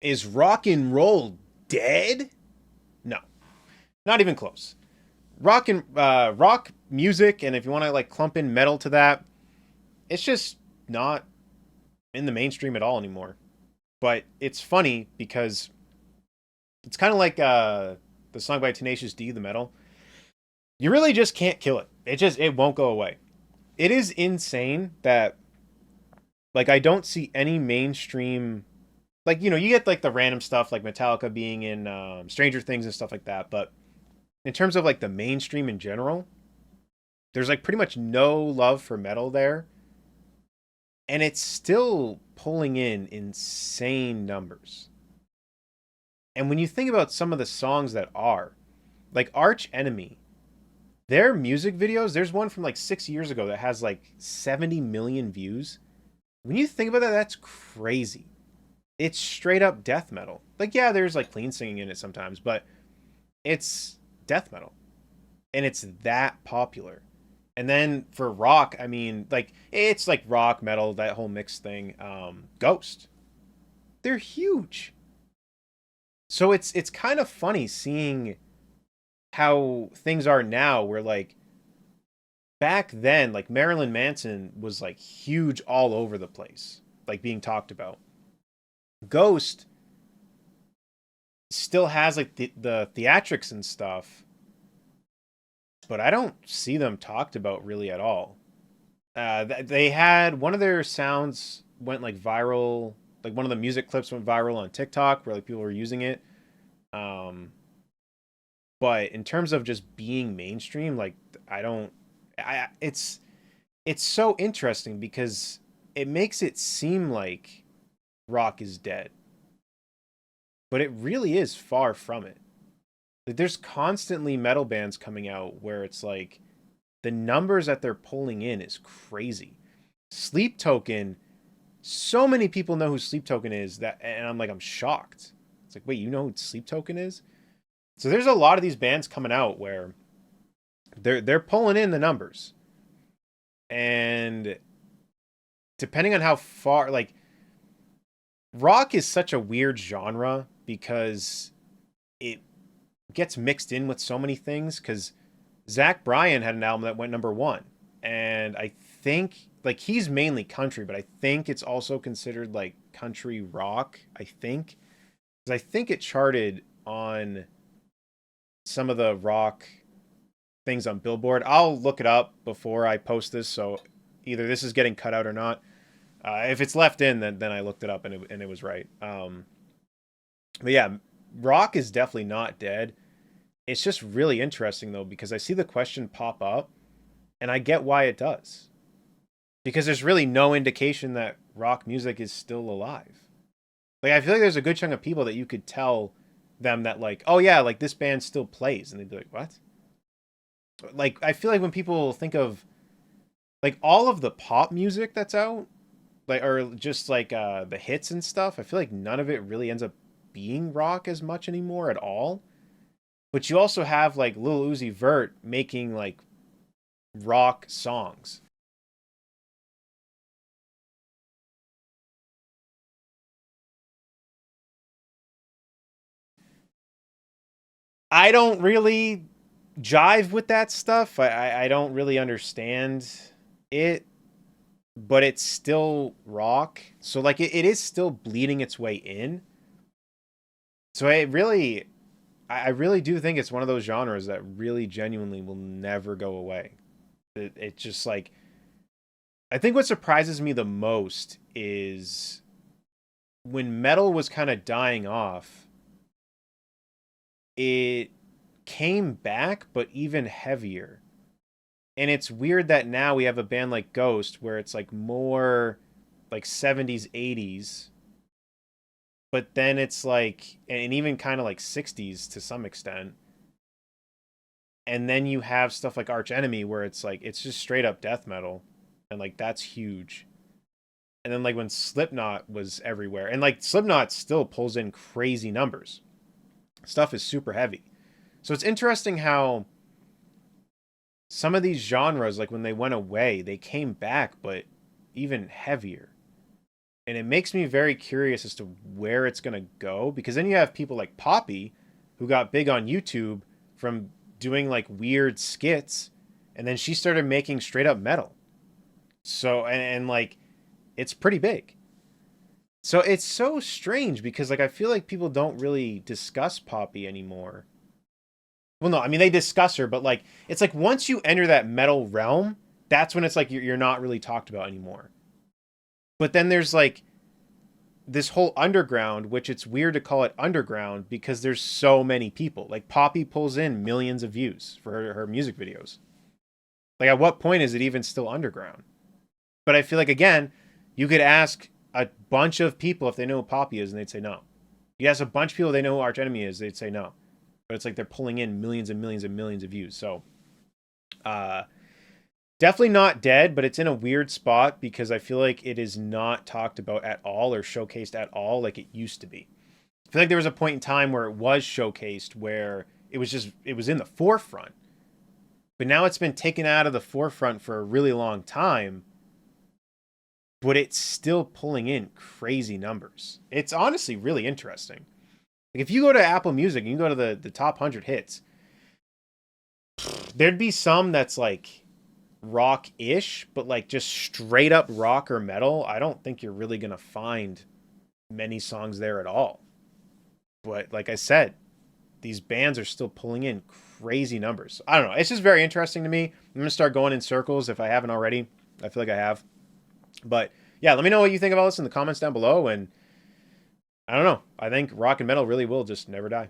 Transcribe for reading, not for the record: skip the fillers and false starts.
Is rock and roll dead? No, not even close. Rock music, and if you want to like clump in metal to that, it's just not in the mainstream at all anymore. But it's funny because it's kind of like the song by Tenacious D, the metal. You really just can't kill it. It won't go away. It is insane that like I don't see any mainstream, like you get like the random stuff like Metallica being in Stranger Things and stuff like that, but in terms of like the mainstream in general, there's like pretty much no love for metal there, and it's still pulling in insane numbers. And when you think about some of the songs that are like Arch Enemy, their music videos, there's one from like 6 years ago that has like 70 million views. When you think about that, that's crazy. It's straight up death metal. Like, yeah, there's like clean singing in it sometimes, but it's death metal. And it's that popular. And then for rock, I mean, like it's like rock, metal, that whole mix thing. Ghost. They're huge. So it's kind of funny seeing how things are now where like back then like Marilyn Manson was like huge all over the place, like being talked about. Ghost still has like the theatrics and stuff, but I don't see them talked about really at all. They had one of their sounds went like viral, like one of the music clips went viral on TikTok where like people were using it. Um, but in terms of just being mainstream, like I don't, I it's so interesting because it makes it seem like rock is dead, but it really is far from it. Like, there's constantly metal bands coming out where it's like the numbers that they're pulling in is crazy. Sleep Token, so many people know who Sleep Token is that, and I'm like, I'm shocked. It's like, wait, you know who Sleep Token is? So there's a lot of these bands coming out where they're pulling in the numbers, and depending on how far, like rock is such a weird genre because it gets mixed in with so many things. Because Zach Bryan had an album that went number one, and I think like he's mainly country, but I think it's also considered like country rock. I think because I think it charted on some of the rock things on Billboard. I'll look it up before I post this, so either this is getting cut out or not. If it's left in, then I looked it up and it was right. But yeah, rock is definitely not dead. It's just really interesting though because I see the question pop up, and I get why it does. Because there's really no indication that rock music is still alive. Like I feel like there's a good chunk of people that you could tell them that like, oh yeah, like this band still plays, and they'd be like, what? Like I feel like when people think of like all of the pop music that's out, like or just like the hits and stuff, I feel like none of it really ends up being rock as much anymore at all. But you also have like Lil Uzi Vert making like rock songs. I don't really jive with that stuff. I don't really understand it, but it's still rock. So like it is still bleeding its way in. So I really do think it's one of those genres that really genuinely will never go away. It just like I think what surprises me the most is when metal was kind of dying off, it came back but even heavier. And it's weird that now we have a band like Ghost where it's like more like 70s 80s, but then it's like and even kind of like 60s to some extent. And then you have stuff like Arch Enemy where it's like it's just straight up death metal, and like that's huge. And then like when Slipknot was everywhere, and like Slipknot still pulls in crazy numbers. Stuff is super heavy. So it's interesting how some of these genres, like when they went away, they came back, but even heavier. And it makes me very curious as to where it's going to go, because then you have people like Poppy who got big on YouTube from doing like weird skits, and then she started making straight up metal. So and like it's pretty big. So it's so strange because like I feel like people don't really discuss Poppy anymore. Well, no, I mean they discuss her, but like it's like once you enter that metal realm, that's when it's like you're not really talked about anymore. But then there's like this whole underground, which it's weird to call it underground because there's so many people. Like Poppy pulls in millions of views for her music videos. Like at what point is it even still underground? But I feel like again, you could ask a bunch of people if they know who Poppy is and they'd say no. You ask a bunch of people they know who Arch Enemy is, they'd say no. But it's like they're pulling in millions and millions and millions of views. So definitely not dead, but it's in a weird spot because I feel like it is not talked about at all or showcased at all like it used to be. I feel like there was a point in time where it was showcased where it was in the forefront. But now it's been taken out of the forefront for a really long time. But it's still pulling in crazy numbers. It's honestly really interesting. Like if you go to Apple Music and you go to the top 100 hits, there'd be some that's like rock-ish, but like just straight up rock or metal. I don't think you're really going to find many songs there at all. But like I said, these bands are still pulling in crazy numbers. I don't know. It's just very interesting to me. I'm going to start going in circles if I haven't already. I feel like I have. But yeah, let me know what you think about this in the comments down below. And I don't know. I think rock and metal really will just never die.